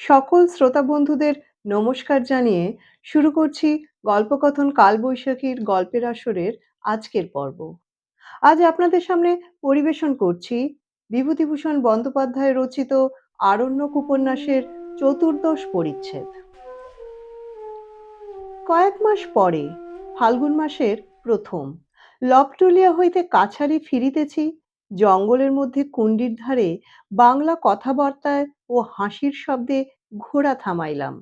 সকল শ্রোতা বন্ধুদের নমস্কার জানিয়ে শুরু করছি গল্পকথন কালবৈশাখীর গল্পের আসরের আজকের পর্ব। আজ আপনাদের সামনে পরিবেশন করছি বিভূতিভূষণ বন্দ্যোপাধ্যায় রচিত আরণ্যক উপন্যাসের চতুর্দশ পরিচ্ছেদ। কয়েক মাস পরে ফাল্গুন মাসের প্রথম লবটুলিয়া হইতে কাছারি ফিরিতেছি। জঙ্গলের মধ্যে কুণ্ডির ধারে বাংলা কথাবার্তায় ও হাসির শব্দে ঘোড়া থামাইলাম।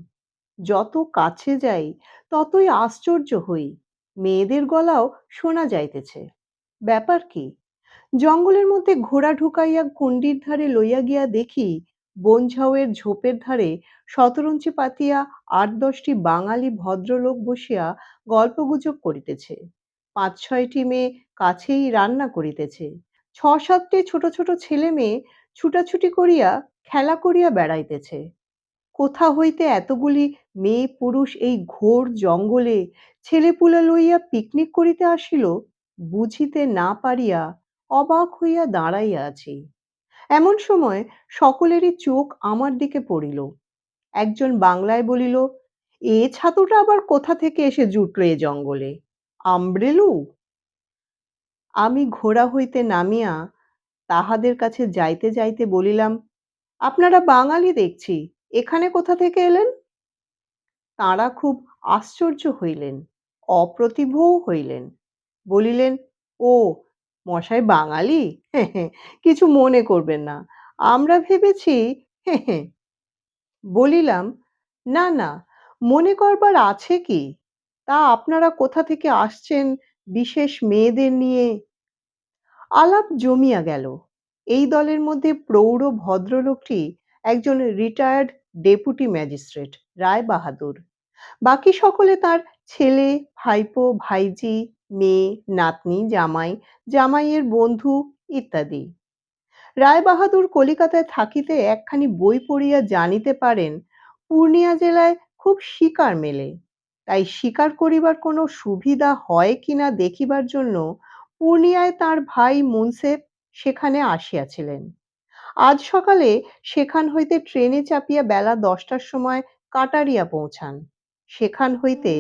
যত কাছে যাই ততই আশ্চর্য হই, মেয়েদের গলাও শোনা যাইতেছে। ব্যাপার কি? জঙ্গলের মধ্যে ঘোড়া ঢুকাইয়া কুণ্ডির ধারে লইয়া গিয়া দেখি বন ঝাউয়ের ঝোপের ধারে শতরঞ্চি পাতিয়া ৮-১০টি বাঙালি ভদ্রলোক বসিয়া গল্পগুজব করিতেছে। ৫-৬টি মেয়ে কাছেই রান্না করিতেছে। ৬-৭টি ছোট ছোট ছেলে মেয়ে ছুটাছুটি করিয়া খেলা করিয়া বেড়াইতেছে। কোথা হইতে এতগুলি মেয়ে পুরুষ এই ঘোর জঙ্গলে ছেলেপুলে লইয়া পিকনিক করিতে আসিল, বুঝিতে না পারিয়া অবাক হইয়া দাঁড়াইয়া আছি। এমন সময় সকলেরই চোখ আমার দিকে পড়িল। একজন বাংলায় বলিল, এ ছাতুটা আবার কোথা থেকে এসে জুটলো এ জঙ্গলে? আমব্রেলু? আমি ঘোড়া হইতে নামিয়া তাহাদের কাছে যাইতে যাইতে বলিলাম, আপনারা বাঙালি দেখছি, এখানে কোথা থেকে এলেন? তাঁরা খুব আশ্চর্য হইলেন, অপ্রতিভও হইলেন। বলিলেন, ও মশাই বাঙালি? কিছু মনে করবেন না, আমরা ভেবেছি। হেঁ হেঁ। বলিলাম, না না, মনে করবার আছে কি? তা আপনারা কোথা থেকে আসছেন বিশেষ মেয়েদের নিয়ে? আলাপ জমিয়া গেল। এই দলের মধ্যে প্রৌঢ় ভদ্রলোকটি একজন রিটায়ার্ড ডেপুটি ম্যাজিস্ট্রেট রায়বাহাদুর। বাকি সকলে তার ছেলে, ভাইপো, ভাইঝি, মেয়ে, নাতনি, জামাই, জামাইয়ের বন্ধু ইত্যাদি। রায়বাহাদুর কলিকাতায় থাকিতে একখানি বই পড়িয়া জানিতে পারেন পূর্ণিয়া জেলায় খুব শিকার মেলে। তাই শিকার করিবার কোনো সুবিধা হয় কিনা দেখিবার জন্য পূর্ণিয়ায় তার ভাই মুন্সেফ সেখানে আসিয়াছিলেন। আজ সকালে সেখান হইতে ট্রেনে চাপিয়া বেলা ১০টার সময় কাটারিয়া পৌঁছান। সেখান হইতে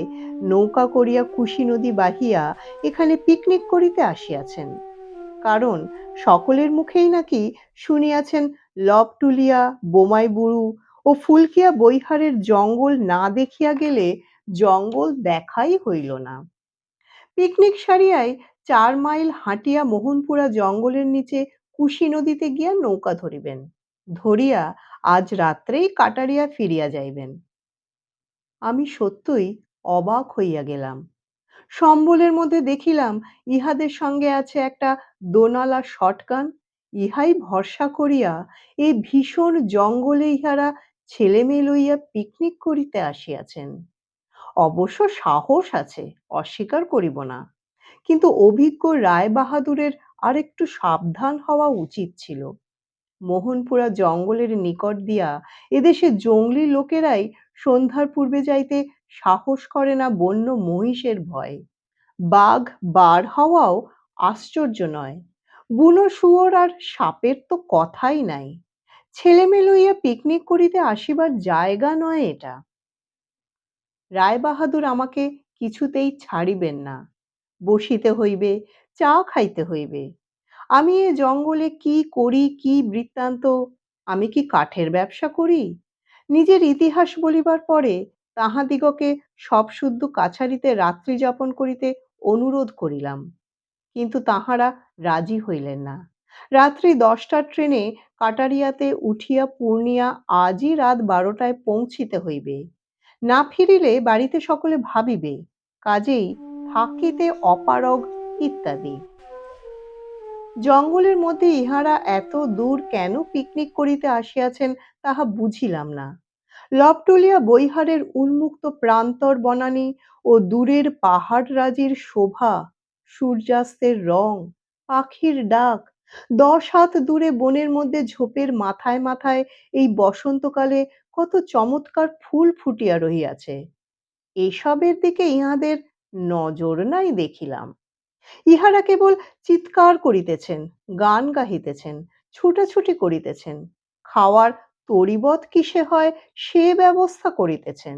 নৌকা করিয়া কুশি নদী বাহিয়া এখানে পিকনিক করিতে আসিয়াছেন। কারণ সকলের মুখেই নাকি শুনিয়াছেন লবটুলিয়া, বোমাইবুরু ও ফুলকিয়া বৈহারের জঙ্গল না দেখিয়া গেলে জঙ্গল দেখাই হইল না। পিকনিক সারিয়াই ৪ মাইল হাঁটিয়া মোহনপুরা জঙ্গলের নিচে কুশি নদীতে গিয়া নৌকা ধরিবেন। ধরিয়া আজ রাত্রেই কাটারিয়া ফিরিয়া যাইবেন। আমি সত্যই অবাক হইয়া গেলাম। সম্বলের মধ্যে দেখিলাম ইহাদের সঙ্গে আছে একটা দোনালা শটগান। ইহাই ভরসা করিয়া এই ভীষণ জঙ্গলে ইহারা ছেলে মেয়ে লইয়া পিকনিক করিতে আসিয়াছেন। অবশ্য সাহস আছে, অস্বীকার করিব না। কিন্তু অভিজ্ঞ রায়বাহাদুরের আরেকটু সাবধান হওয়া উচিত ছিল। মোহনপুরা জঙ্গলের নিকট দিয়া এদেশে জংলি লোকেরাই সন্ধ্যার পূর্বে যাইতে সাহস করে না বন্য মহিষের ভয়। বাঘ বার হওয়াও আশ্চর্য নয়। বুনো শুয়োর আর সাপের তো কথাই নাই। ছেলেমেয়ে লইয়া পিকনিক করিতে আসিবার জায়গা নয় এটা। রায়বাহাদুর আমাকে কিছুতেই ছাড়িবেন না। বসিতে হইবে, চা খাইতে হইবে। আমি এ জঙ্গলে কি করি, কি বৃত্তান্ত? আমি কি কাঠের ব্যবসা করি? নিজের ইতিহাস বলিবার পরে তাহাদিগকে সবসুদ্ধ কাছারিতে রাত্রি যাপন করিতে অনুরোধ করিলাম। কিন্তু তাহারা রাজি হইলেন না। রাত্রি ১০টার ট্রেনে কাটারিয়াতে উঠিয়া পূর্ণিয়া আজই রাত ১২টায় পৌঁছিতে হইবে। না ফিরিলে বাড়িতে সকলে ভাবিবে, কাজেই থাকিতে অপারগ ইত্যাদি। জঙ্গলের মধ্যে ইহারা এত দূর কেন পিকনিক করিতে আসিয়াছেন তাহা বুঝিলাম না। লবটুলিয়া বৈহারের উন্মুক্ত প্রান্তর বনানী ও দূরের পাহাড়রাজির শোভা, সূর্যাস্তের রং, পাখির ডাক, ১০ হাত দূরে বনের মধ্যে ঝোপের মাথায় মাথায় এই বসন্তকালে কত চমৎকার ফুল ফুটিয়া রহিয়াছে, এসবের দিকে ইহাদের নজর নাই দেখিলাম। ইহারা কেবল চিৎকার করিতেছেন, গান গাহিতেছেন, ছুটাছুটি করিতেছেন, খাওয়ার তরিবৎ কিসে হয় সে ব্যবস্থা করিতেছেন।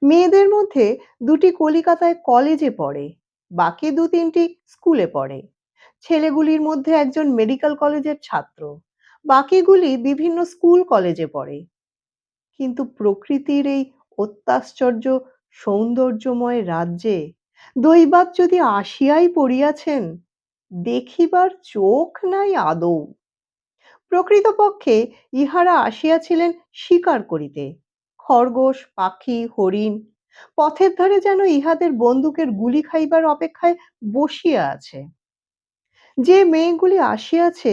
মেয়েদের মধ্যে দুটি কলিকাতায় কলেজে পড়ে, বাকি দু তিনটি স্কুলে পড়ে। ছেলেগুলির মধ্যে একজন মেডিকেল কলেজের ছাত্র, বাকিগুলি বিভিন্ন স্কুল কলেজে পড়ে। কিন্তু প্রকৃতির এই অত্যাশ্চর্য সৌন্দর্যময় রাজ্যে দৈবাৎ যদি আসিয়াই পড়িয়াছেন, দেখিবার চোখ নাই আদৌ। প্রকৃতপক্ষে ইহারা আসিয়াছিলেন শিকার করিতে। খরগোশ, পাখি, হরিণ পথের ধারে যেন ইহাদের বন্দুকের গুলি খাইবার অপেক্ষায় বসিয়া আছে। যে মেয়েগুলি আসিয়াছে,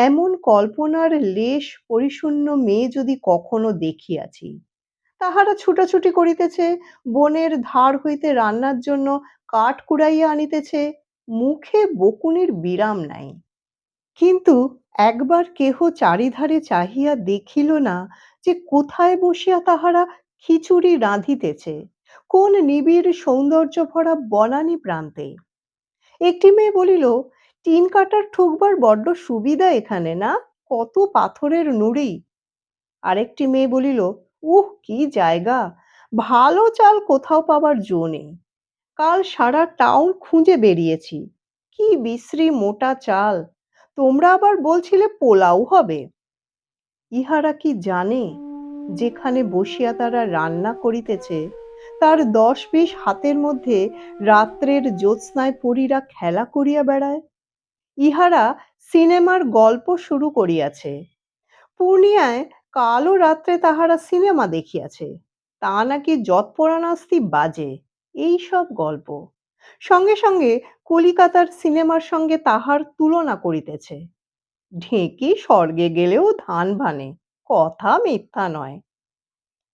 এমন কল্পনার লেশ পরিশূন্য মেয়ে যদি কখনো দেখিয়াছি। তাহারা ছুটাছুটি করিতেছে, বনের ধার হইতে রান্নার জন্য কাঠ কুড়াইয়া আনিতেছে, মুখে বকুনির বিরাম নাই। কিন্তু একবার কেহ চারিধারে চাহিয়া দেখিল না যে কোথায় বসিয়া তাহারা খিচুড়ি রাঁধিতেছে, কোন নিবিড় সৌন্দর্য ভরা বনানী প্রান্তে। একটি মেয়ে বলিল, টিন কাটার ঠুকবার বড্ড সুবিধা এখানে না, কত পাথরের নুড়ি। আরেকটি মেয়ে বলিল, উহ কি জায়গা, ভালো চাল কোথাও পাবার জো নেই। কাল সারা টাউন খুঁজে বেরিয়েছি, কি বিশ্রী মোটা চাল, তোমরা আবার বলছিলে পোলাও হবে। ইহারা কি জানে যেখানে বসিয়া তারা রান্না করিতেছে, তার 10-20 হাতের মধ্যে রাত্রের জ্যোৎস্নায় পরীরা খেলা করিয়া বেড়ায়। ইহারা সিনেমার গল্প শুরু করিয়াছে। পূর্ণিয়ায় কালও রাত্রে তাহারা সিনেমা দেখিয়াছে, তা নাকি যৎপরাণাস্তি বাজে, এই সব গল্প। সঙ্গে সঙ্গে কলিকাতার সিনেমার সঙ্গে তাহার তুলনা করিতেছে। ঢেঁকি স্বর্গে গেলেও ধান ভানে, কথা মিথ্যা নয়।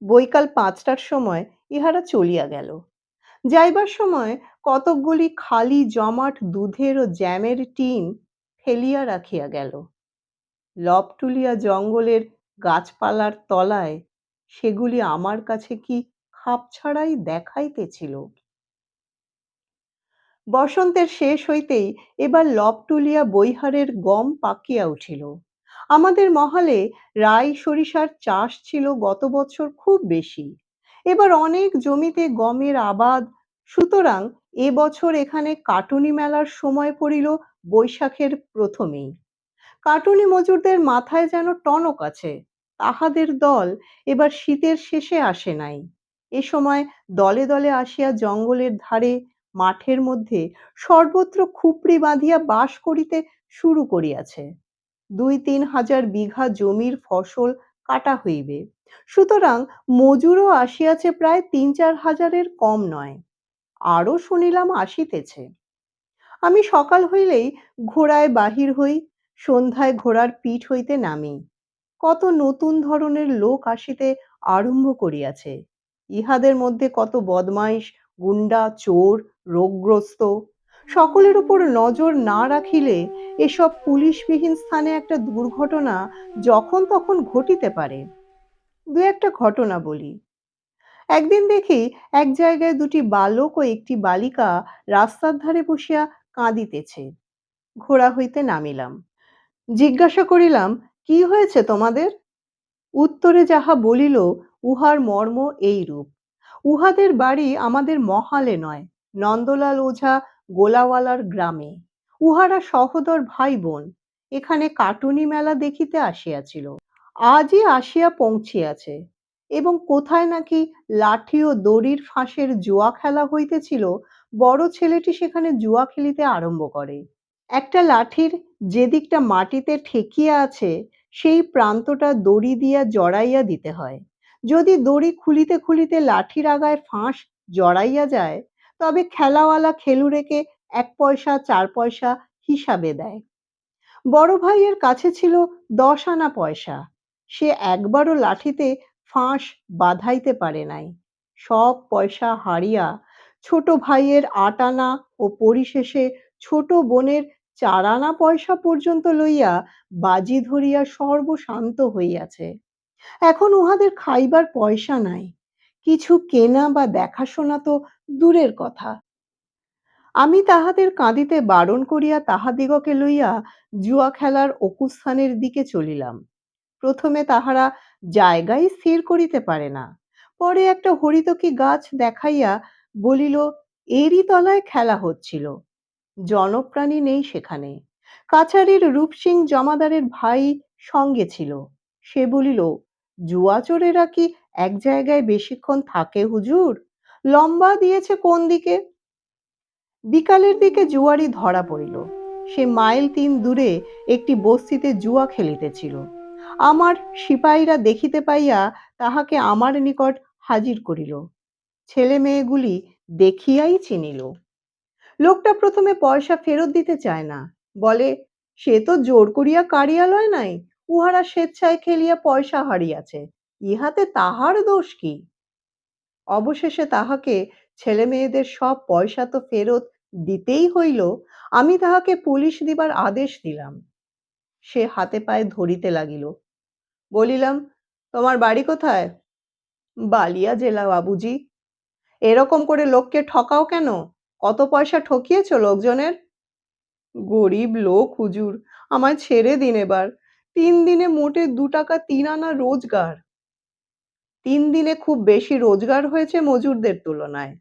বৈকাল 5টার সময় ইহারা চলিয়া গেল। যাইবার সময় কতকগুলি খালি জমাট দুধের ও জ্যামের টিন ফেলিয়া রাখিয়া গেল। লবটুলিয়া জঙ্গলের গাছপালার তলায় সেগুলি আমার কাছে কি খাপছাড়াই দেখাইতেছিল। বসন্তের শেষ হইতেই এবার লবটুলিয়া বৈহারের গম পাকিয়া উঠিল। আমাদের মহালে রাই সরিষার চাষ ছিল গত বছর খুব বেশি, এবার অনেক জমিতে গমের আবাদ। সুতরাং এবছর এখানে কাটুনি মেলার সময় পড়িল বৈশাখের প্রথমেই। কাটুনি মজুরদের মাথায় যেন টনক আছে, তাহাদের দল এবার শীতের শেষে আসে নাই। এ সময় দলে দলে আসিয়া জঙ্গলের ধারে, মাঠের মধ্যে সর্বত্র খুপড়ি বাঁধিয়া বাস করিতে শুরু করিয়াছে। 2-3 হাজার বিঘা জমির ফসল কাটা হইবে, সুতরাং মজুরও আসিয়াছে প্রায় 3-4 হাজারের কম নয়। আরো শুনিলাম আসিতেছে। আমি সকাল হইলেই ঘোড়ায় বাহির হই, সন্ধ্যায় ঘোড়ার পিঠ হইতে নামি। কত নতুন ধরনের লোক আসিতে আরম্ভ করিয়াছে। ইহাদের মধ্যে কত বদমাইশ, গুন্ডা, চোর, রোগগ্রস্ত। সকলের উপর নজর না রাখিলে এসব পুলিশবিহীন স্থানে একটা দুর্ঘটনা যখন তখন ঘটিতে পারে। দু একটা ঘটনা বলি। একদিন দেখি এক জায়গায় দুটি বালক ও একটি বালিকা রাস্তার ধারে বসিয়া কাঁদিতেছে। ঘোড়া হইতে নামিলাম, জিজ্ঞাসা করিলাম, কি হয়েছে তোমাদের? উত্তরে যাহা বলিল, উহার মর্ম এইরূপ। উহাদের বাড়ি আমাদের মহালে নয়, নন্দলাল ওঝা গোলাওয়ালার গ্রামে। উহারা সহোদর ভাই বোন, এখানে কাটুনি মেলা দেখিতে আসিয়াছিল। আজই আসিয়া পৌঁছিয়াছে, এবং কোথায় নাকি লাঠি ও দড়ির ফাঁসের জুয়া খেলা হইতেছিল, বড় ছেলেটি সেখানে জুয়া খেলিতে আরম্ভ করে। একটা লাঠির যে দিকটা মাটিতে ঠেকিয়া আছে, সেই প্রান্তটা দড়ি দিয়া জড়াইয়া দিতে হয়। যদি দড়ি খুলিতে খুলিতে লাঠির আগায় ফাঁস জড়াইয়া যায়, তবে খেলাওয়ালা খেলুড়েকে 1 পয়সা 4 পয়সা হিসাবে দেয়। বড় ভাইয়ের কাছে ছিল 10 আনা পয়সা। সে একবারও লাঠিতে ফাঁস বাঁধাইতে পারে নাই। সব পয়সা হারিয়া ছোট ভাইয়ের 8 আনা ও পরিশেষে ছোট বোনের 4 আনা পয়সা পর্যন্ত লইয়া বাজি ধরিয়া সর্বশান্ত হইয়াছে। এখন উহাদের খাইবার পয়সা নাই। কিছু কেনা বা দেখাশোনা তো দূরের কথা। আমি তাহাদের কাঁদিতে বারণ করিয়া তাহাদিগকে লইয়া জুয়া খেলার অকুস্থানের দিকে চলিলাম। প্রথমে তাহারা জায়গাই স্থির করিতে পারে না। পরে একটা হরিতকি গাছ দেখাইয়া বলিল, এরই তলায় খেলা হচ্ছিল। জনপ্রাণী নেই সেখানে। কাছারির রূপসিং জমাদারের ভাই সঙ্গে ছিল। সে বলিল, জুয়াচোরেরা কি এক জায়গায় বেশিক্ষণ থাকে হুজুর? লম্বা দিয়েছে কোন দিকে? বিকালের দিকে জুয়ারি ধরা পড়িল। সে মাইল ৩ দূরে একটি বস্তিতে জুয়া খেলিতেছিল। আমার সিপাহীরা দেখিতে পাইয়া তাহাকে আমার নিকট হাজির করিল। ছেলে মেয়েগুলি দেখিয়াই চিনিল। লোকটা প্রথমে পয়সা ফেরত দিতে চায় না। বলে, সে তো জোর করিয়া কাড়িয়া লয় নাই, উহারা স্বেচ্ছায় খেলিয়া পয়সা হারিয়াছে, ইহাতে তাহার দোষ কি? অবশেষে তাহাকে ছেলে মেয়েদের সব পয়সা তো ফেরত দিতেই হইল। আমি তাহাকে পুলিশ দিবার আদেশ দিলাম। সে হাতে পায়ে ধরিতে লাগিল। বলিলাম, তোমার বাড়ি কোথায়? বালিয়া জেলা বাবুজি। এরকম করে লোককে ঠকাও কেন? কত পয়সা ঠকিয়েছ লোকজনের? গরিব লোক হুজুর, আমায় ছেড়ে দিন এবার। ৩ দিনে মোটে ২ টাকা ৩ আনা রোজগার। ৩ দিনে খুব বেশি রোজগার হয়েছে মজুরদের তুলনায়।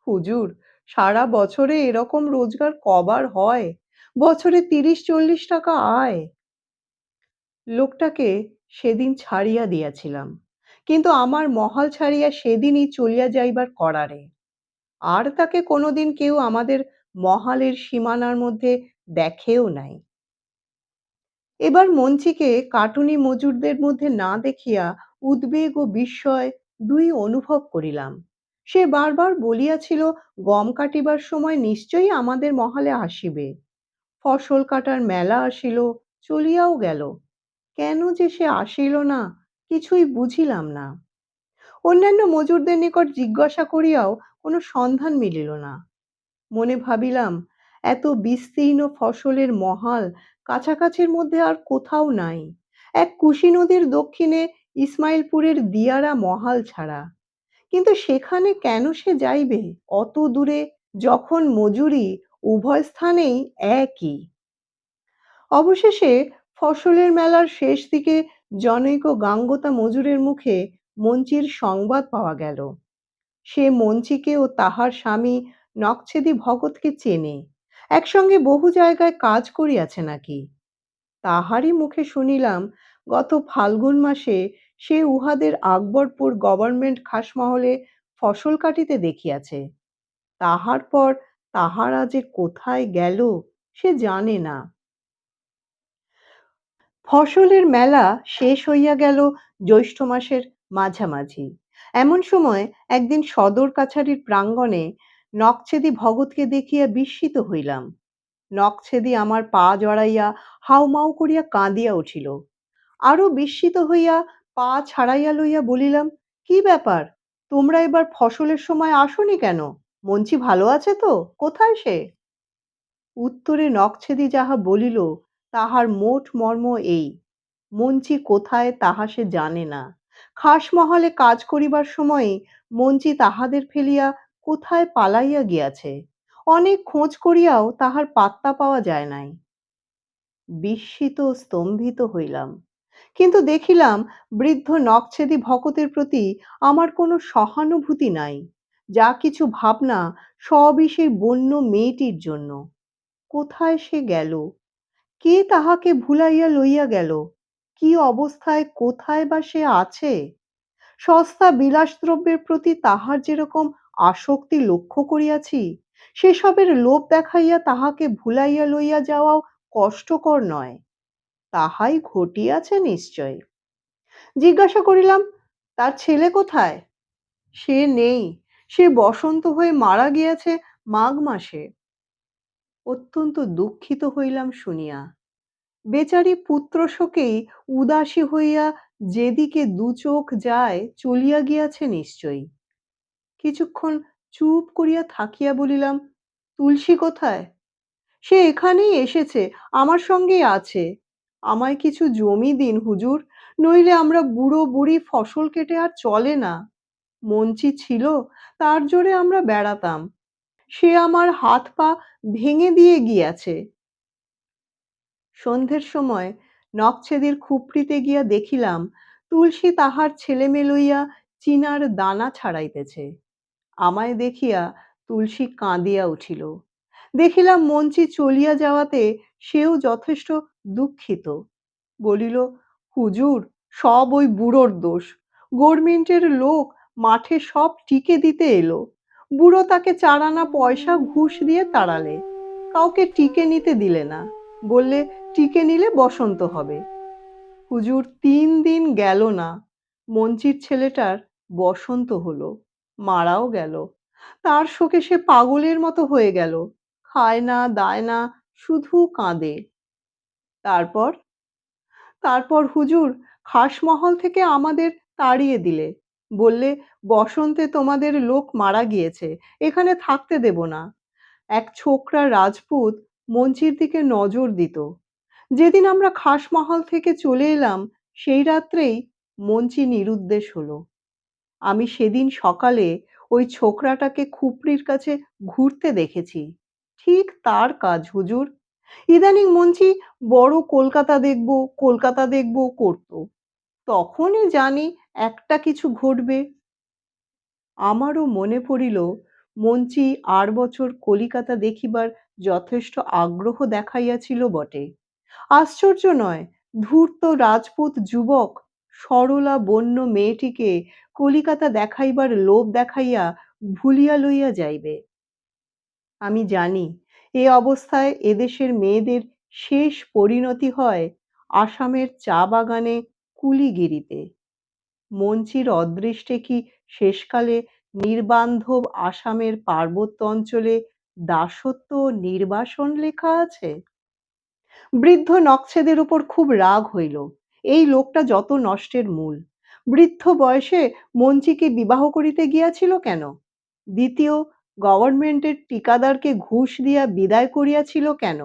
হুজুর, সারা বছরে এরকম রোজগার কবার হয়? বছরে ৩০-৪০ টাকা আয়। লোকটাকে সেদিন ছাড়িয়া দিয়াছিলাম, কিন্তু আমার মহাল ছাড়িয়া সেদিনই চলিয়া যাইবার করারে। আর তাকে কোনোদিন কেউ আমাদের মহালের সীমানার মধ্যে দেখেও নাই। এবার মঞ্চিকে কাটুনি মজুরদের মধ্যে না দেখিয়া উদ্বেগ ও বিস্ময় দুই অনুভব করিলাম। সে বারবার বলিয়াছিল, গম কাটিবার সময় নিশ্চয়ই আমাদের মহালে আসিবে। ফসল কাটার মেলা আসিল, চলিয়াও গেল। কেন যে সে আসিল না, কিছুই বুঝিলাম না। অন্যান্য মজুরদের নিকট জিজ্ঞাসা করিয়াও কোনো সন্ধান মিলিল না। মনে ভাবিলাম, এত বিস্তীর্ণ ফসলের মহাল কাছাকাছির মধ্যে আর কোথাও নাই, এক কুশি নদীর দক্ষিণে ইসমাইলপুরের দিয়ারা মহাল ছাড়া। কিন্তু সেখানে কেন সে যাইবে অত দূরে, যখন মজুরি উভয় স্থানেই একই? অবশেষে ফসলের মেলার শেষ দিকে জনৈক গাঙ্গতা মজুরের মুখে মঞ্চির সংবাদ পাওয়া গেল। সে মঞ্চিকে ও তাহার স্বামী নকছেদি ভগতকে চেনে, একসঙ্গে বহু জায়গায় কাজ করিয়াছে নাকি। তাহারই মুখে শুনিলাম, গত ফাল্গুন মাসে সে উহাদের আকবরপুর গভর্নমেন্ট খাসমহলে ফসল কাটিতে দেখিয়াছে। তাহার পর তাহারা যে কোথায় গেল সে জানে না। ফসলের মেলা শেষ হইয়া গেল জ্যৈষ্ঠ মাসের মাঝামাঝি। এমন সময় একদিন সদর কাছারির প্রাঙ্গণে নকছেদি ভগতকে দেখিয়া বিস্মিত হইলাম। নকছেদি আমার পা জড়াইয়া হাউমাউ করিয়া কাঁদিয়া উঠিল। আরো বিস্মিত হইয়া পা ছাড়াইয়া লইয়া বলিলাম, কি ব্যাপার, তোমরা এবার ফসলের সময় আসোনি কেন? মঞ্চি ভালো আছে তো? কোথায় সে? উত্তরে নকছেদি যাহা বলিল তাহার মোট মর্ম এই, মঞ্চি কোথায় তাহা সে জানে না। খাসমহলে কাজ করিবার সময়ে মঞ্চি তাহাদের ফেলিয়া কোথায় পালাইয়া গিয়াছে। অনেক খোঁজ করিয়াও তাহার পাত্তা পাওয়া যায় নাই। বিস্মিত ও স্তম্ভিত হইলাম, কিন্তু দেখিলাম বৃদ্ধ নকছেদি ভকতের প্রতি আমার কোনো সহানুভূতি নাই। যা কিছু ভাবনা সবই সেই বন্য মেয়েটির জন্য। কোথায় সে গেল? কে তাহাকে ভুলাইয়া লইয়া গেল? কি অবস্থায় কোথায় বা সে আছে? সস্তা বিলাসদ্রব্যের প্রতি তাহার যেরকম আসক্তি লক্ষ্য করিয়াছি, সেসবের লোভ দেখাইয়া তাহাকে ভুলাইয়া লইয়া যাওয়াও কষ্টকর নয়। তাহাই ঘটিয়াছে নিশ্চয়। জিজ্ঞাসা করিলাম, তার ছেলে কোথায়? সে নেই, সে বসন্ত হয়ে মারা গিয়াছে মাঘ মাসে। অত্যন্ত দুঃখিত হইলাম শুনিয়া। বেচারি পুত্র শোকেই উদাসী হইয়া যেদিকে দুচোখ যায় চলিয়া গিয়াছে নিশ্চয়ই। কিছুক্ষণ চুপ করিয়া থাকিয়া বলিলাম, তুলসী কোথায়? সে এখানেই এসেছে, আমার সঙ্গেই আছে। আমায় কিছু জমি দিন হুজুর, নইলে আমরা বুড়ো বুড়ি ফসল কেটে আর চলে না। মঞ্চি ছিল, তার জোরে আমরা বেড়াতাম। সে আমার হাত পা ভেঙে দিয়ে গিয়াছে। সন্ধ্যের সময় নকছেদির খুপড়িতে গিয়া দেখিলাম তুলসী তাহার ছেলেমেয়ে লইয়া চিনার দানা ছাড়াইতেছে। আমায় দেখিয়া তুলসী কাঁদিয়া উঠিল। দেখিলাম মঞ্চি চলিয়া যাওয়াতে সেও যথেষ্ট দুঃখিত। বলিল, হুজুর, সব ওই বুড়োর দোষ। গভর্নমেন্টের লোক মাঠে সব টিকে দিতে এলো। বুড়ো তাকে 4 আনা পয়সা ঘুষ দিয়ে তাড়ালে। কাউকে টিকে নিতে দিলে না। বললে টিকে নিলে বসন্ত হবে। হুজুর, 3 দিন গেল না, মঞ্চির ছেলেটার বসন্ত হলো, মারাও গেল। তার শোকে সে পাগলের মতো হয়ে গেল। খায় না, দায় না, শুধু কাঁদে। তারপর তারপর হুজুর, খাসমহল থেকে আমাদের তাড়িয়ে দিলে। বললে, বসন্তে তোমাদের লোক মারা গিয়েছে, এখানে থাকতে দেব না। এক ছোকরা রাজপুত মঞ্চির দিকে নজর দিত। যেদিন আমরা খাসমহল থেকে চলে এলাম সেই রাত্রেই মঞ্চি নিরুদ্দেশ হলো। আমি সেদিন সকালে ওই ছোকরাটাকে খুপড়ির কাছে ঘুরতে দেখেছি। ঠিক তার কাজ হুজুর। ইদানিং মঞ্চি বড় কলকাতা দেখব, কলকাতা দেখব করত। তখনই জানি একটা কিছু ঘটবে। আমারও মনে পড়িল মঞ্চি আর বছর কলিকাতা দেখিবার যথেষ্ট আগ্রহ দেখাইয়াছিল বটে। আশ্চর্য নয়, ধূর্ত রাজপুত যুবক সরলা বন্য মেয়েটিকে কলিকাতা দেখাইবার লোভ দেখাইয়া ভুলিয়া লইয়া যাইবে। আমি জানি এ অবস্থায় এদেশের মেয়েদের শেষ পরিণতি হয় আসামের চা বাগানে কুলিগিরিতে। মঞ্চির অদৃষ্টে কি শেষকালে নির্বান্ধব আসামের পার্বত্য অঞ্চলে দাসত্ব ও নির্বাসন লেখা আছে? বৃদ্ধ নকছেদের উপর খুব রাগ হইল। এই লোকটা যত নষ্টের মূল। বৃদ্ধ বয়সে মঞ্চিকে বিবাহ করিতে গিয়াছিল কেন? দ্বিতীয়, গভর্নমেন্টের ঠিকাদারকে ঘুষ দিয়া বিদায় করিয়াছিল কেন?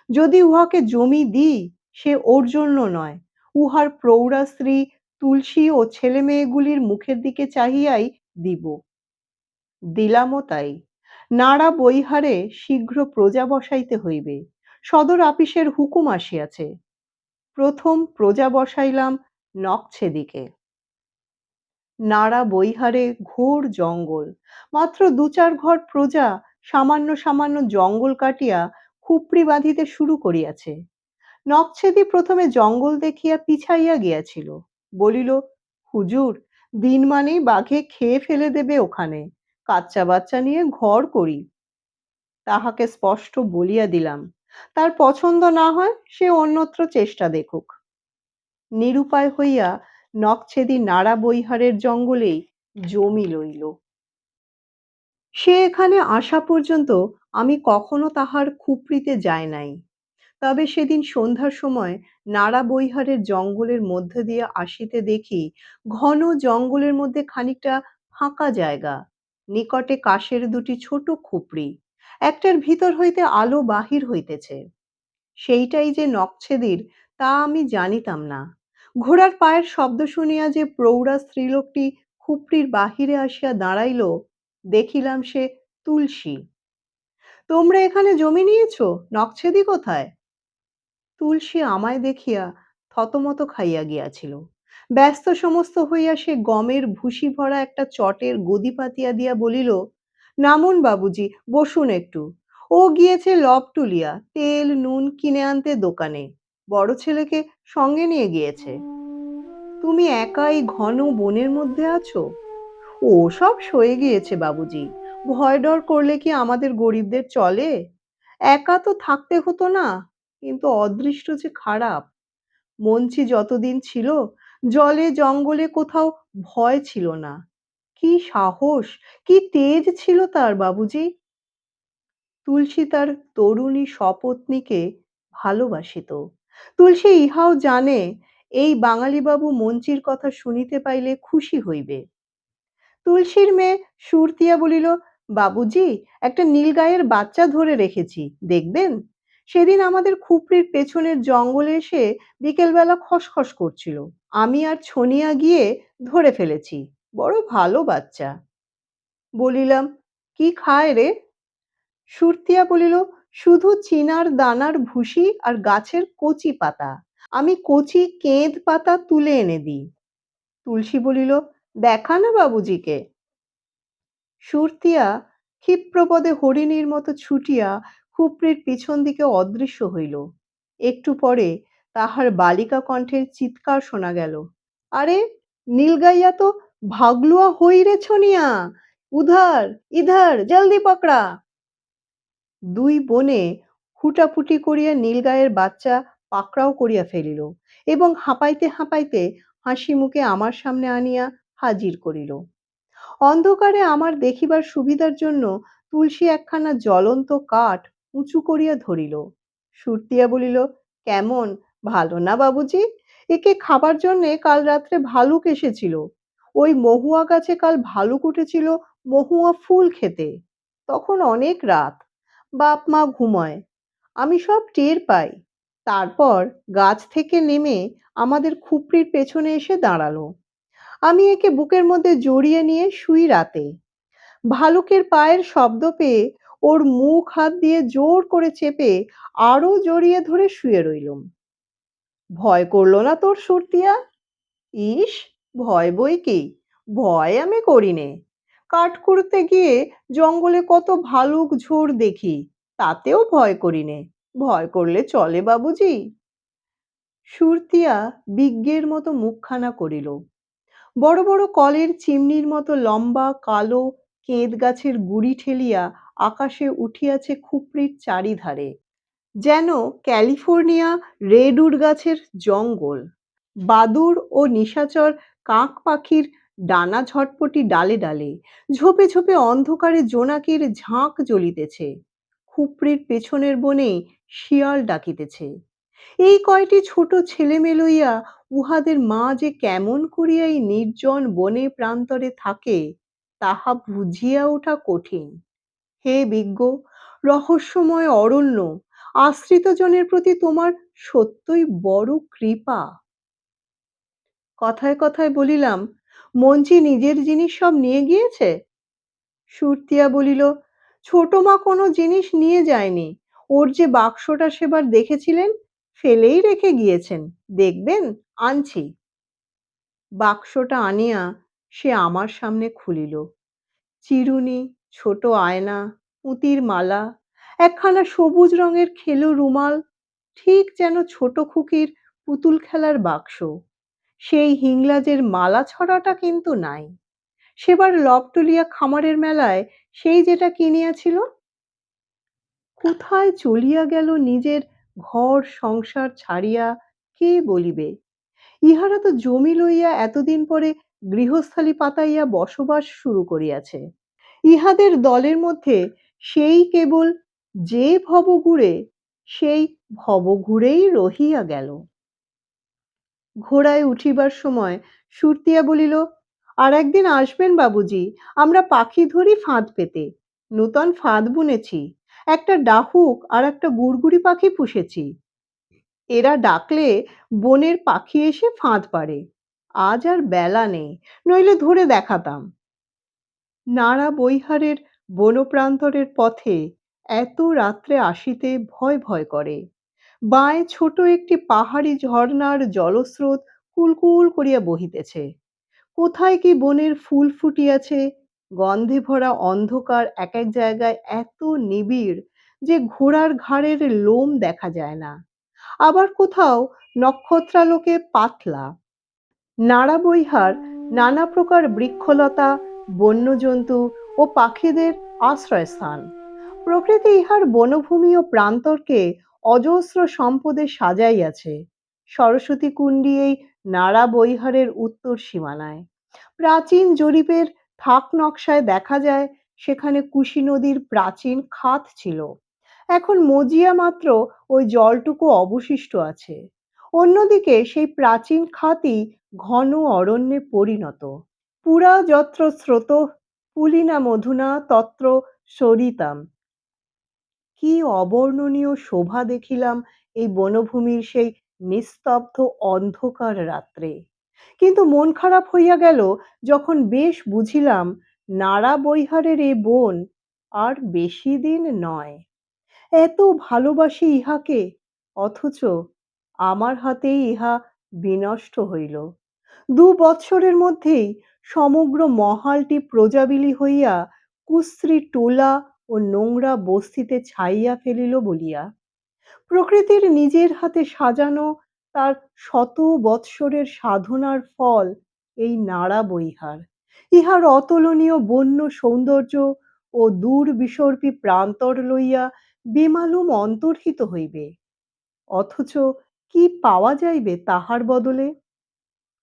যদি উহাকে জমি দিই, সে ওর জন্য নয়, উহার প্রৌঢ়া স্ত্রী তুলসী ও ছেলেমেয়েগুলির মুখের দিকে চাহিয়াই দিব। দিলামও তাই। নাড়া বৈহারে শীঘ্র প্রজা বসাইতে হইবে। সদর আপিসের হুকুম আসিয়াছে। প্রথম প্রজা বসাইলাম নকছেদিকে। নাড়া বৈহারে ঘোর জঙ্গল। মাত্র 2-4 ঘর প্রজা সামান্য সামান্য জঙ্গল কাটিয়া খুপড়ি বাঁধিতে শুরু করিয়াছে। নকছেদি প্রথমে জঙ্গল দেখিয়া পিছাইয়া গিয়াছিল। বলিল, হুজুর, দিন মানেই বাঘে খেয়ে ফেলে দেবে ওখানে। কাচ্চা বাচ্চা নিয়ে ঘর করি। তাহাকে স্পষ্ট বলিয়া দিলাম, তার পছন্দ না হয় সে অন্যত্র চেষ্টা দেখুক। নিরুপায় হইয়া নকছেদি নাড়া বৈহারের জঙ্গলেই জমি লইল। সে এখানে আসা পর্যন্ত আমি কখনো তাহার খুপড়িতে যাই নাই। তবে সেদিন সন্ধ্যার সময় নাড়া বৈহারের জঙ্গলের মধ্যে দিয়ে আসিতে দেখি ঘন জঙ্গলের মধ্যে খানিকটা ফাঁকা জায়গা, নিকটে কাশের 2টি ছোট খুপড়ি, একটার ভিতর হইতে আলো বাহির হইতেছে। সেইটাই যে নকছেদির তা আমি জানিতাম না। ঘোড়ার পায়ের শব্দ শুনিয়া যে প্রৌঢ়া স্ত্রীলোকটি খুপড়ির বাহিরে আসিয়া দাঁড়াইল, দেখিলাম সে তুলসী। তোমরা এখানে জমি নিয়েছ? নকছেদি কোথায়? তুলসী আমায় দেখিয়া থতমত খাইয়া গিয়াছিল। ব্যস্ত সমস্ত হইয়া সে গমের ভুসি ভরা একটা চটের গদি পাতিয়া দিয়া বলিল, নামুন বাবুজি, বসুন একটু। ও গিয়েছে লবটুলিয়া তেল নুন কিনে আনতে দোকানে। বড় ছেলেকে সঙ্গে নিয়ে গিয়েছে। তুমি একা এই ঘন বনের মধ্যে আছো? ও সব সয়ে গিয়েছে বাবুজি। ভয় ডর করলে কি আমাদের গরিবদের চলে? একা তো থাকতে হতো না, কিন্তু অদৃষ্ট যে খারাপ। মঞ্চি যতদিন ছিল জলে জঙ্গলে কোথাও ভয় ছিল না। কি সাহস, কি তেজ ছিল তার বাবুজি। তুলসী তার তরুণী সপত্নীকে ভালোবাসিত। তুলসী ইহাও জানে এই বাঙালি বাবু মঞ্চির কথা শুনিতে পাইলে খুশি হইবে। তুলসীর মেয়ে সুরতিয়া বলিল, বাবুজি, একটা নীলগাইয়ের বাচ্চা ধরে রেখেছি, দেখবেন? সেদিন আমাদের খুপড়ির পেছনের জঙ্গলে এসে বিকেলবেলা খসখস করছিল। আমি আর ছনিয়া গিয়ে ধরে ফেলেছি। বড় ভালো বাচ্চা। বলিলাম, কি খায় রে? সুরতিয়া বলিল, শুধু চিনার দানার ভুসি আর গাছের কচি পাতা। আমি কচি কেঁদ পাতা তুলে এনে দিই। তুলসী বলিল, দেখা না বাবুজিকে। সুরতিয়া ক্ষিপ্রপদে হরিণীর মতো ছুটিয়া খুপড়ির পিছন দিকে অদৃশ্য হইল। একটু পরে তাহার বালিকা কণ্ঠের চিৎকার শোনা গেল, আরে নীলগাইয়া তো ভাগলুয়া হই রে ছনিয়া, উধার ইধার জলদি পকড়া। দুই বোনে ফুটাফুটি করিয়া নীলগাইয়ের বাচ্চা পাকড়াও করিয়া ফেলিল এবং হাঁপাইতে হাঁপাইতে হাসি মুখে আমার সামনে আনিয়া হাজির করিল। অন্ধকারে আমার দেখিবার সুবিধার জন্য তুলসী একখানা জ্বলন্ত কাঠ উঁচু করিয়া ধরিল। সুরতিয়া বলিল, কেমন, ভালো না বাবুজি? একে খাবার জন্যে কাল রাত্রে ভালুক এসেছিল। ওই মহুয়া গাছে কাল ভালুক উঠেছিল মহুয়া ফুল খেতে। তখন অনেক রাত, বাপ মা ঘুমায়, আমি সব টের পাই। তারপর গাছ থেকে নেমে আমাদের খুপড়ির পেছনে এসে দাঁড়ালো। আমি একে বুকের মধ্যে জড়িয়ে নিয়ে শুই রাতে। ভালুকের পায়ের শব্দ পেয়ে ওর মুখ হাত দিয়ে জোর করে চেপে আরো জড়িয়ে ধরে শুয়ে রইলুম। ভয় করলো না তোর সুরতিয়া? ইস, ভয় বই কি, ভয় আমি করি নে। কাঠ কুড়তে গিয়ে জঙ্গলে কত ভালুক ঝোড় দেখি, তাতেও ভয় করি নে। ভয় করলে চলে বাবুজি? সুরতিয়া বিজ্ঞের মতো মুখখানা করিল। বড় বড় কলের চিমনির মতো লম্বা কালো কেঁদ গাছের গুড়ি ঠেলিয়া আকাশে উঠিয়াছে খুপড়ির চারিধারে, যেন ক্যালিফোর্নিয়া রেডউড গাছের জঙ্গল। বাদুড় ও নিশাচর কাক পাখির ডানা ঝটপটি ডালে ডালে, ঝোপে ঝোপে অন্ধকারে জোনাকির ঝাঁক জ্বলিতেছে। খুপড়ির পেছনের বনে শিয়াল ডাকিতেছে। এই কয়টি ছোট ছেলেমেয়ে লইয়া উহাদের মা যে কেমন করিয়া এই নির্জন বনে প্রান্তরে থাকে, তাহা বুঝিয়া ওঠা কঠিন। হে বিজ্ঞ, রহস্যময় অরণ্য, আশ্রিত জনের প্রতি তোমার সত্যই বড় কৃপা। কথায় কথায় বলিলাম, মঞ্চি নিজের জিনিস সব নিয়ে গিয়েছে? সুরতিয়া বলিল, ছোট মা কোনো জিনিস নিয়ে যায়নি। ওর যে বাক্সটা সেবার দেখেছিলেন, ফেলেই রেখে গিয়েছেন, দেখবেন আনছি। বাক্সটা আনিয়া সে আমার সামনে খুলিল। চিরুনি, ছোট আয়না, পুঁতির মালা, একখানা সবুজ রঙের খেলো রুমাল, ঠিক যেন ছোট খুকির পুতুল খেলার বাক্স। সেই হিংলাজের মালা ছড়াটা কিন্তু নাই। সেবার লবটুলিয়া খামারের মেলায় সেই যেটা কিনিয়াছিল। কোথায় চলিয়া গেল নিজের ঘর সংসার ছাড়িয়া, কে বলিবে? ইহারা তো জমি লইয়া এতদিন পরে গৃহস্থালি পাতাইয়া বসবাস শুরু করিয়াছে। ইহাদের দলের মধ্যে সেই কেবল যে ভবঘুরে, সেই ভবঘুরেই রহিয়া গেল। ঘোড়ায় উঠিবার সময় সুরতিয়া বলিল, আর একদিন আসবেন বাবুজি, আমরা পাখি ধরি ফাঁদ পেতে। নূতন ফাঁদ বুনেছি, একটা ডাহুক আর একটা গুড়গুড়ি পাখি পুষেছি। এরা ডাকলে বনের পাখি এসে ফাঁদ পাড়ে। আজ আর বেলা নেই, নইলে ধরে দেখাতাম। নাড়া বৈহারের বনপ্রান্তরের পথে এত রাত্রে আসিতে ভয় ভয় করে। বাঁয়ে ছোট একটি পাহাড়ি ঝর্ণার জলস্রোত কুলকুল করিয়া বহিতেছে। কোথায় কি বনের ফুল ফুটিয়াছে, গন্ধে ভরা অন্ধকার এক এক জায়গায় এত নিবিড় যে ঘোড়ার ঘাড়ের লোম দেখা যায় না। আবার কোথাও নক্ষত্রালোকে পাতলা। নাড়াবৈহার নানা প্রকার বৃক্ষলতা, বন্যজন্তু ও পাখিদের আশ্রয়স্থান। প্রকৃতি ইহার বনভূমি ও প্রান্তরকে অজস্র সম্পদে সাজাইয়াছে। সরস্বতী কুণ্ডী এই নাড়াবৈহারের উত্তর সীমানায়। প্রাচীন জরিপের থাক নকশায় দেখা যায় সেখানে কুশি নদীর প্রাচীন খাত ছিল। এখন মজিয়া মাত্র ওই জলটুকু অবশিষ্ট আছে। অন্যদিকে সেই প্রাচীন খাতই ঘন অরণ্যে পরিণত। পুরা যত্র স্রোতঃ পুলিনা মধুনা তত্র সরিতাম। কি অবর্ণনীয় শোভা দেখিলাম এই বনভূমির সেই নিস্তব্ধ অন্ধকার রাত্রে। কিন্তু মন খারাপ হইয়া গেল যখন বেশ বুঝিলাম নাড়া বৈহারের এ বন আর বেশি দিন নয়। এত ভালোবাসি ইহাকে, অথচ আমার হাতেই ইহা বিনষ্ট হইল। ২ বৎসরের মধ্যেই সমগ্র মহালটি প্রজাবিলি হইয়া কুশ্রী টোলা ও নোংরা বস্তিতে ছাইয়া ফেলিল বলিয়া প্রকৃতির নিজের হাতে সাজানো তার শত বৎসরের সাধনার ফল এই নাড়া বৈহার। ইহার অতুলনীয় বন্য সৌন্দর্য ও দূর বিসর্পী প্রান্তর লইয়া বেমালুম অন্তর্হিত হইবে, অথচ কি পাওয়া যাইবে তাহার বদলে?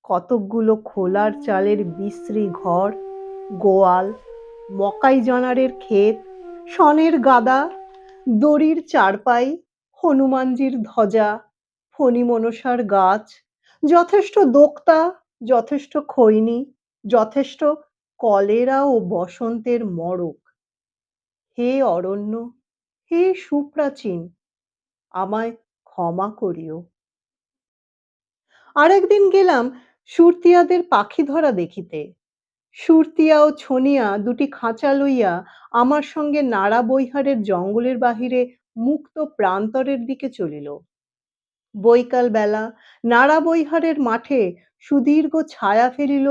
কতকগুলো খোলার চালের বিশ্রী ঘর, গোয়াল, মকাই জনারের ক্ষেত, শনের গাদা, দড়ির চারপাই, হনুমানজির ধ্বজা, ফণী মনসার গাছ, যথেষ্ট দোক্তা, যথেষ্ট খৈনি, যথেষ্ট কলেরা ও বসন্তের মড়ক। হে অরণ্য, হে সুপ্রাচীন, আমায় ক্ষমা করিও। আরেকদিন গেলাম সুরতিয়াদের পাখি ধরা দেখিতে। সুরতিয়া ও ছনিয়া দুটি খাঁচা লইয়া আমার সঙ্গে নাড়া বৈহারের জঙ্গলের বাহিরে মুক্ত প্রান্তরের দিকে চলিল। বৈকাল বেলা নাড়া বৈহারের মাঠে সুদীর্ঘ ছায়া ফেলিল,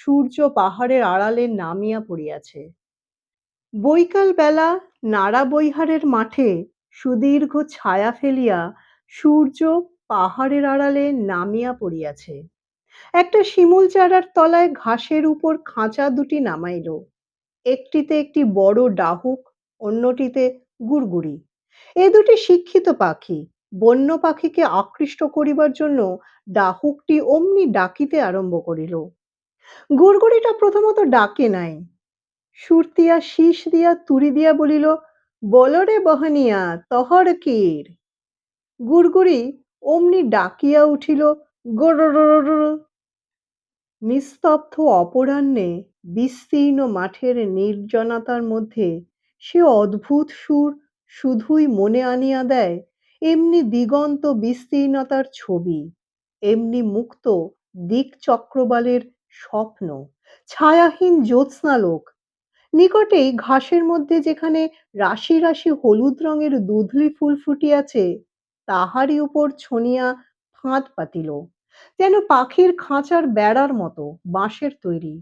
সূর্য পাহাড়ের আড়ালে নামিয়া পড়িয়াছে। বৈকাল বেলা নাড়া বৈহারের মাঠে সুদীর্ঘ ছায়া ফেলিয়া সূর্য পাহাড়ের আড়ালে নামিয়া পড়িয়াছে। একটা শিমুল চারার তলায় ঘাসের উপর খাঁচা দুটি নামাইল। একটিতে একটি বড় ডাহুক, অন্যটিতে গুড়গুড়ি। এ দুটি শিক্ষিত পাখি। বন্য পাখিকে আকৃষ্ট করিবার জন্য ডাহুকটি অমনি ডাকিতে আরম্ভ করিল। গুড়গুড়িটা প্রথমত ডাকে নাই। সুরতিয়া শীষ দিয়া তুড়ি দিয়া বলিল, বলো রে বহনিয়া, তহর কির? গুড়গুড়ি অমনি ডাকিয়া উঠিল, গোরোরোরোরো। নিস্তব্ধ অপরাহ্নে বিস্তীর্ণ মাঠের নির্জনতার মধ্যে সে অদ্ভুত সুর শুধুই মনে আনিয়া দেয় এমনি দিগন্ত বিস্তীর্ণতার ছবি, এমনি মুক্ত দিকচক্রবালের স্বপ্ন, ছায়াহীন জ্যোৎস্নালোক। নিকটেই ঘাসের মধ্যে যেখানে রাশি রাশি হলুদ রঙের দুধলি ফুল ফুটিয়াছে, তাহারই উপর ছনিয়া ফাঁদ পাতিল, যেন পাখির খাঁচার বেড়ার মতো, বাঁশের তৈরি।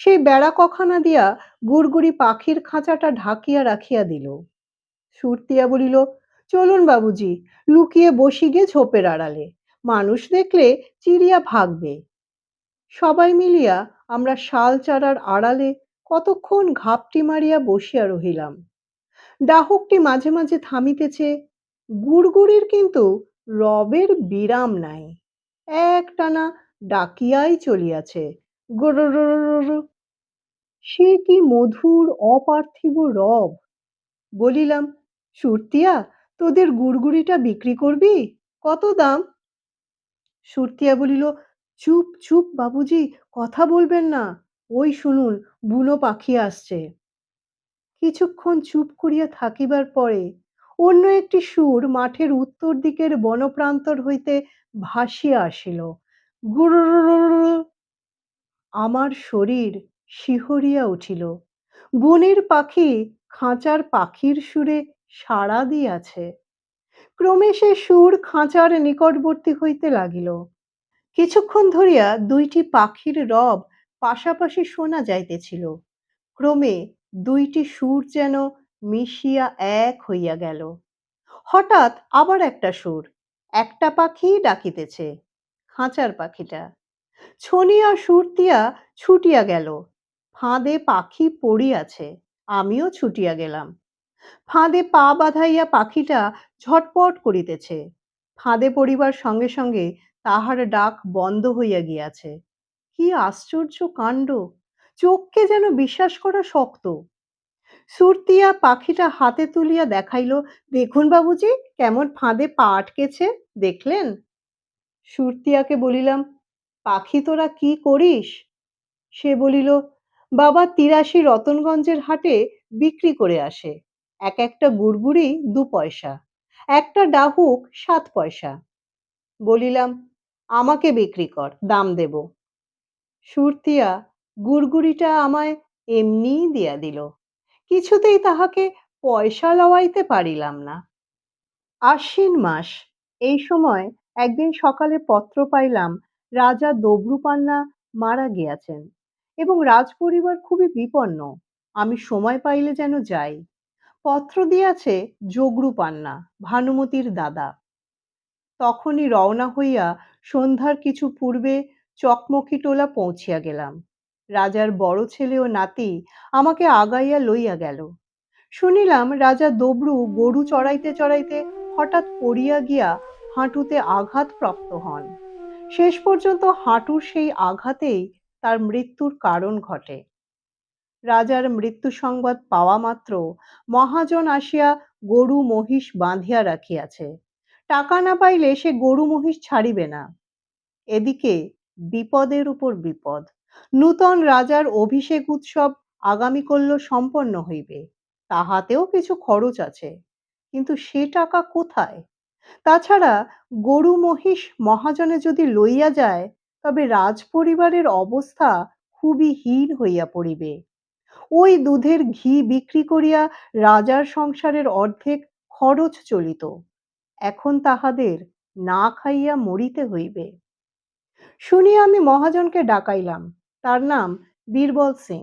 সেই বেড়া কখানা দিয়া গুড়গুড়ি পাখির খাঁচাটা ঢাকিয়া রাখিয়া দিল। সুরতিয়া বলিল, চলুন বাবুজি, লুকিয়ে বসি গে ঝোপের আড়ালে, মানুষ দেখলে চিড়িয়া ভাগবে। সবাই মিলিয়া আমরা শাল চারার আড়ালে কতক্ষণ ঘাপটি মারিয়া বসিয়া রহিলাম। ডাহুকটি মাঝে মাঝে থামিতেছে, গুড়গুড়ির কিন্তু রবের বিরাম নাই, একটানা ডাকিয়াই চলিয়াছে, গুরুরুরুরু। সে কি মধুর অপার্থিব রব! বলিলাম, সুরতিয়া, তোদের গুড়গুড়িটা বিক্রি করবি? কত দাম? সুরতিয়া বলিল, চুপ চুপ বাবুজি, কথা বলবেন না, ওই শুনুন, বুনো পাখি আসছে। কিছুক্ষণ চুপ করিয়া থাকিবার পরে অন্য একটি সুর মাঠের উত্তর দিকের বনপ্রান্তর হইতে ভাসিয়া আসিল, গুরুরুরুরু। আমার শরীর শিহরিয়া উঠিল। বনের পাখি খাঁচার পাখির সুরে সাড়া দিয়াছে। ক্রমে সে সুর খাঁচার নিকটবর্তী হইতে লাগিল। কিছুক্ষণ ধরিয়া দুইটি পাখির রব পাশাপাশি শোনা যাইতেছিল। ক্রমে দুইটি সুর যেন মিশিয়া এক হইয়া গেল। হঠাৎ আবার একটা সুর, একটা পাখি ডাকিতেছে, খাঁচার পাখিটা। ছনিয়া সুরতিয়া ছুটিয়া গেল। ফাঁদে পাখি পড়িয়াছে, আমিও ছুটিয়া গেলাম। ফাঁদে পা বাঁধাইয়া পাখিটা ঝটপট করিতেছে। ফাঁদে পড়িবার সঙ্গে সঙ্গে তাহার ডাক বন্ধ হইয়া গিয়াছে। কি আশ্চর্য কাণ্ড! চোখকে যেন বিশ্বাস করা শক্ত। সুরতিয়া পাখিটা হাতে তুলিয়া দেখাইল, দেখুন বাবুজি, কেমন ফাঁদে পা আটকেছে, দেখলেন? সুরতিয়াকে বলিলাম, পাখি তোরা কি করিস? সে বলিল, বাবা ৮৩ রতনগঞ্জের হাটে বিক্রি করে আসে। এক একটা গুড়গুড়ি ২ পয়সা, একটা ডাহুক ৭ পয়সা। বলিলাম, আমাকে বিক্রি কর, দাম দেব। সুরতিয়া গুড়গুড়িটা আমায় এমনিই দিয়া দিল। কিছুতেই তাহাকে পয়সা লওয়াইতে পারিলাম না। আশ্বিন মাস, এই সময় একদিন সকালে পত্র পাইলাম রাজা দবরুপান্না মারা গিয়াছেন এবং রাজপরিবার খুবই বিপন্ন। আমি সময় পাইলে যেন যাই। পত্র দিয়াছে যোগরূপান্না, ভানুমতির দাদা। তখনই রওনা হইয়া সন্ধ্যার কিছু পূর্বে চকমকিটোলা পৌঁছিয়া গেলাম। রাজার বড় ছেলে ও নাতি আমাকে আগাইয়া লইয়া গেল। শুনিলাম রাজা দবরু গরু চড়াইতে চড়াইতে হঠাৎ পড়িয়া গিয়া হাঁটুতে আঘাত প্রাপ্ত হন। শেষ পর্যন্ত হাঁটুর সেই আঘাতেই তার মৃত্যুর কারণ ঘটে। রাজার মৃত্যু সংবাদ পাওয়া মাত্র মহাজন আসিয়া গরু মহিষ বাঁধিয়া রাখিয়াছে। টাকা না পাইলে সে গরু মহিষ ছাড়িবে না। এদিকে বিপদের উপর বিপদ। নূতন রাজার অভিষেক উৎসব আগামীকল্য সম্পন্ন হইবে। তাহাতেও কিছু খরচ আছে, কিন্তু সে টাকা কোথায়? তাছাড়া গরু মহিষ মহাজনে যদি লইয়া যায়, তবে রাজপরিবারের অবস্থা খুবই হীন হইয়া পড়িবে। ওই দুধের ঘি বিক্রি করিয়া রাজার সংসারের অর্ধেক খরচ চলিত। এখন তাহাদের না খাইয়া মরিতে হইবে। শুনিয়া আমি মহাজনকে ডাকাইলাম। তার নাম বীরবল সিং।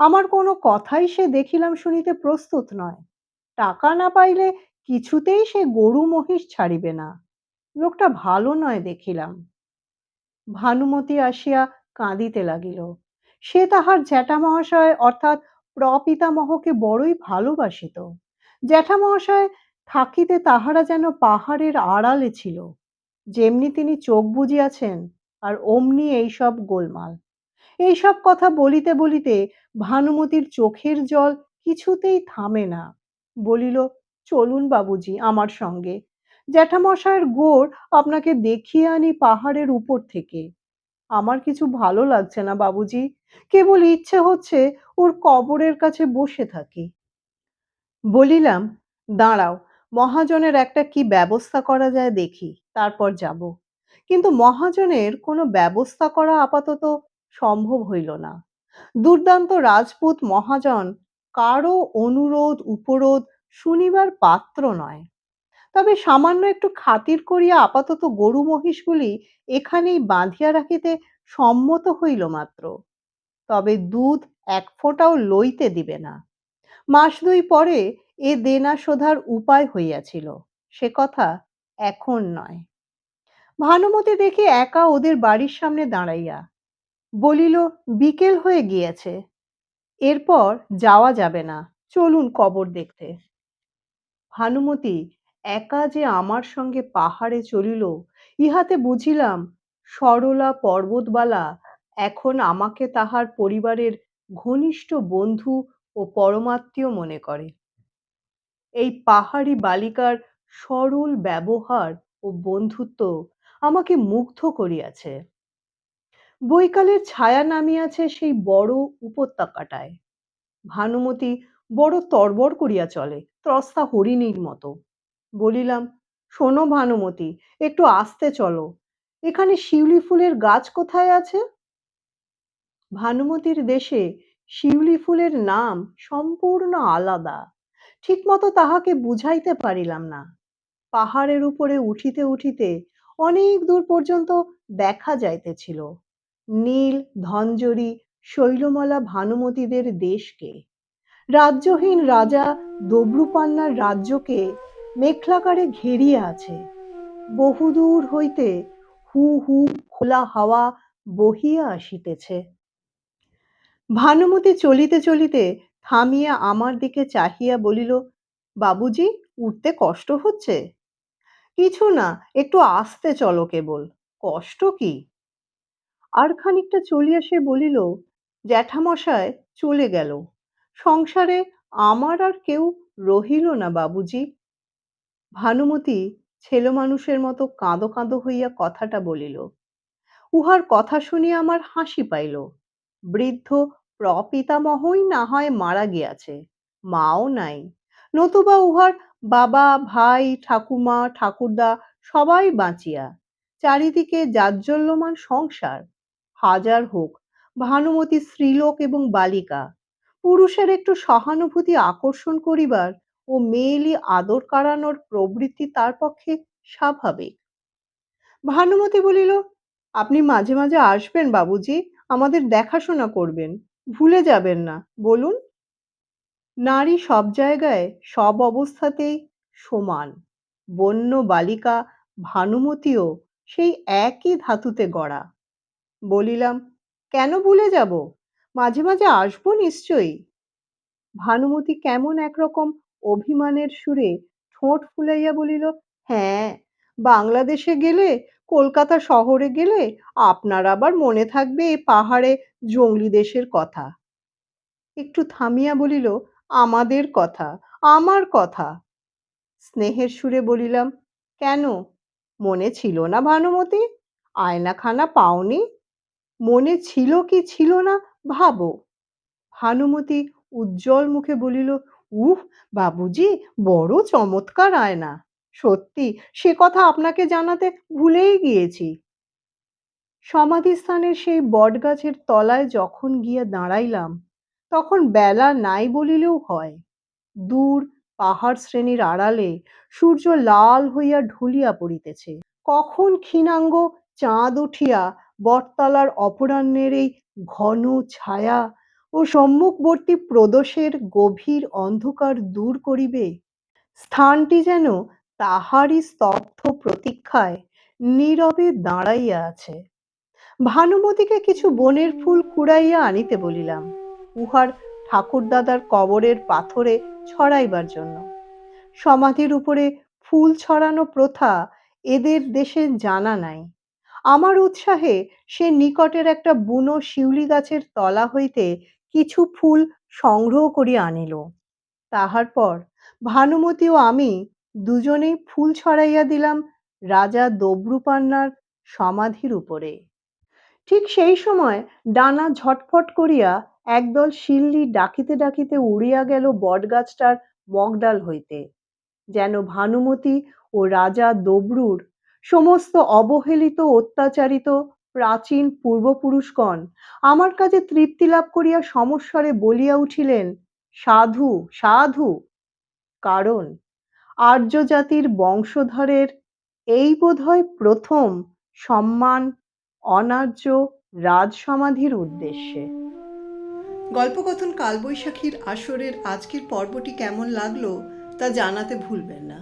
আমার কোনো কথাই সে দেখিলাম শুনিতে প্রস্তুত নয়। টাকা না পাইলে কিছুতেই সে গরু মহিষ ছাড়িবে না। লোকটা ভালো নয় দেখিলাম। ভানুমতি আসিয়া কাঁদিতে লাগিল। সে তাহার জ্যাঠামহাশয় অর্থাৎ প্রপিতামহকে বড়ই ভালোবাসিত। জ্যাঠামহাশয় থাকিতে তাহারা যেন পাহাড়ের আড়ালে ছিল। যেমনি তিনি চোখ বুজিয়াছেন আর অমনি এইসব গোলমাল। এইসব কথা বলিতে বলিতে ভানুমতির চোখের জল কিছুতেই থামে না। বলিল, চলুন বাবুজি আমার সঙ্গে। জ্যাঠামশায়ের গোর আপনাকে দেখিয়ে আনি পাহাড়ের উপর থেকে। আমার কিছু ভালো লাগছে না বাবুজি, কেবল ইচ্ছে হচ্ছে ওর কবরের কাছে বসে থাকি। বলিলাম, দাঁড়াও, মহাজনের একটা কি ব্যবস্থা করা যায় দেখি, তারপর যাব। কিন্তু মহাজনের কোনো ব্যবস্থা করা আপাতত সম্ভব হইল না। দুর্দান্ত রাজপুত মহাজন কারো অনুরোধ উপরোধ শুনিবার পাত্র নয়। তবে সামান্য একটু খাতির করিয়া আপাতত গরু মহিষগুলি এখানেই বাঁধিয়া রাখিতে সম্মত হইল মাত্র। তবে দুধ এক ফোঁটাও লইতে দিবে না। মাস দুই পরে এ দেনা শোধার উপায় হইয়াছিল, সে কথা এখন নয়। ভানুমতি দেখি একা ওদের বাড়ির সামনে দাঁড়াইয়া। বলিল, বিকেল হয়ে গিয়েছে, এরপর যাওয়া যাবে না, চলুন কবর দেখতে। ভানুমতি একা যে আমার সঙ্গে পাহাড়ে চলিল, ইহাতে বুঝিলাম সরলা পর্বতবালা এখন আমাকে তাহার পরিবারের ঘনিষ্ঠ বন্ধু ও পরমাত্মীয় মনে করে। এই পাহাড়ি বালিকার সরল ব্যবহার ও বন্ধুত্ব আমাকে মুগ্ধ করিয়াছে। বৈকালের ছায়া নামিয়াছে সেই বড় উপত্যকাটায়। ভানুমতি বড় তড়বড় করিয়া চলে, ত্রস্তা হরিণীর মতো। বলিলাম, শোনো ভানুমতি, একটু আস্তে চলো। এখানে শিউলি ফুলের গাছ কোথায় আছে? ভানুমতির দেশে শিউলি ফুলের নাম সম্পূর্ণ আলাদা। ঠিকমতো তাহাকে বুঝাইতে পারিলাম না। পাহাড়ের উপরে উঠিতে উঠিতে অনেক দূর পর্যন্ত দেখা যাইতেছিল নীল ধনজরি শৈলমালা ভানুমতিদের দেশকে। রাজ্যহীন রাজা দবরুপান্নার রাজ্যকে মেখলাকারে ঘেরিয়া আছে। বহুদূর হইতে হু হু খোলা হাওয়া বহিয়া আসিতেছে। ভানুমতি চলিতে চলিতে থামিয়া আমার দিকে চাহিয়া বলিল, বাবুজি, উঠতে কষ্ট হচ্ছে? কিছু না, একটু আস্তে চলো কেবল। কষ্ট কি? আর খানিকটা চলিয়া সে বলিল, জ্যাঠামশায় চলে গেল, সংসারে আমার আর কেউ রহিল না বাবুজি। ভানুমতি ছেলেমানুষের মতো কাঁদো কাঁদো হইয়া কথাটা বলিল। উহার কথা শুনিয়া আমার হাসি পাইল। বৃদ্ধ প্রপিতামহই না হয় মারা গিয়াছে, মাও নাই, নতুবা উহার বাবা ভাই ঠাকুমা ঠাকুরদা সবাই বাঁচিয়া। চারিদিকে জাজ্জল্যমান সংসার। হাজার হোক ভানুমতি স্ত্রীলোক এবং বালিকা, পুরুষের একটু সহানুভূতি আকর্ষণ করিবার ও মেয়েলি আদর কাড়ানোর প্রবৃত্তি তার পক্ষে স্বাভাবিক। ভানুমতি বলিল, আপনি মাঝে মাঝে আসবেন বাবুজি, আমাদের দেখাশোনা করবেন, ভুলে যাবেন না, বলুন। নারী সব জায়গায় সব অবস্থাতেই সমান। বন্য বালিকা ভানুমতিও সেই একই ধাতুতে গড়া। বলিলাম, কেন ভুলে যাব, মাঝে মাঝে আসবো নিশ্চয়ই। ভানুমতি কেমন একরকম অভিমানের সুরে ঠোঁট ফুলাইয়া বলিল, হ্যাঁ, বাংলাদেশে গেলে, কলকাতা শহরে গেলে আপনার আবার মনে থাকবে এ পাহাড়ে জংলি দেশের কথা। একটু থামিয়া বলিল, আমাদের কথা, আমার কথা। স্নেহের সুরে বলিলাম, কেন, মনে ছিল না ভানুমতি? আয়নাখানা পাওনি? মনে ছিল কি ছিল না, ভাবো। ভানুমতি উজ্জ্বল মুখে বলিল, উহ বাবুজি, বড় চমৎকার আয়না। সত্যি, সে কথা আপনাকে জানাতে ভুলেই গিয়েছি। সমাধিস্থানের সেই বটগাছের তলায় যখন গিয়া দাঁড়াইলাম, তখন বেলা নাই বলিলেও হয়। দূর পাহাড় শ্রেণীর আড়ালে সূর্য লাল হইয়া ঢুলিয়া পড়িতেছে। কখন ক্ষীণাঙ্গ চাঁদ উঠিয়া বটতলার অপরাহ্নের এই ঘন ছায়া ও সম্মুখবর্তী প্রদোষের গভীর অন্ধকার দূর করিবে, স্থানটি যেন তাহারই স্তব্ধ প্রতীক্ষায় নীরবে দাঁড়াইয়া আছে। ভানুমতিকে কিছু বনের ফুল কুড়াইয়া আনিতে বলিলাম, উহার ঠাকুরদাদার কবরের পাথরে ছড়াইবার জন্য। সমাধির উপরে ফুল ছড়ানো প্রথা এদের দেশে জানা নাই। আমার উৎসাহে সে নিকটের একটা বুনো শিউলি গাছের তলা হইতে কিছু ফুল সংগ্রহ করিয়া আনিল। তাহার পর ভানুমতি ও আমি দুজনেই ফুল ছড়াইয়া দিলাম রাজা দব্রুপান্নার সমাধির উপরে। ঠিক সেই সময় ডানা ঝটফট করিয়া একদল শিল্লি ডাকিতে ডাকিতে উড়িয়া গেল বটগাছটার মগডাল হইতে, যেন ভানুমতি ও রাজা দব্রুর সমস্ত অবহেলিত অত্যাচারিত প্রাচীন পূর্বপুরুষগণ আমার কাছে তৃপ্তি লাভ করিয়া সমস্বরে বলিয়া উঠিলেন, সাধু সাধু। কারণ আর্য জাতির বংশধরের এই বোধহয় প্রথম সম্মান অনার্য রাজসমাধির উদ্দেশ্যে। গল্পকথন কালবৈশাখীর আসরের আজকের পর্বটি কেমন লাগলো তা জানাতে ভুলবেন না।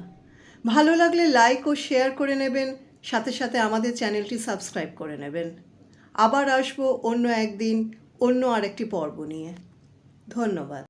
ভালো লাগলে লাইক ও শেয়ার করে নেবেন, সাথে সাথে আমাদের চ্যানেলটি সাবস্ক্রাইব করে নেবেন। আবার আসবো অন্য একদিন অন্য আরেকটি পর্ব নিয়ে। ধন্যবাদ।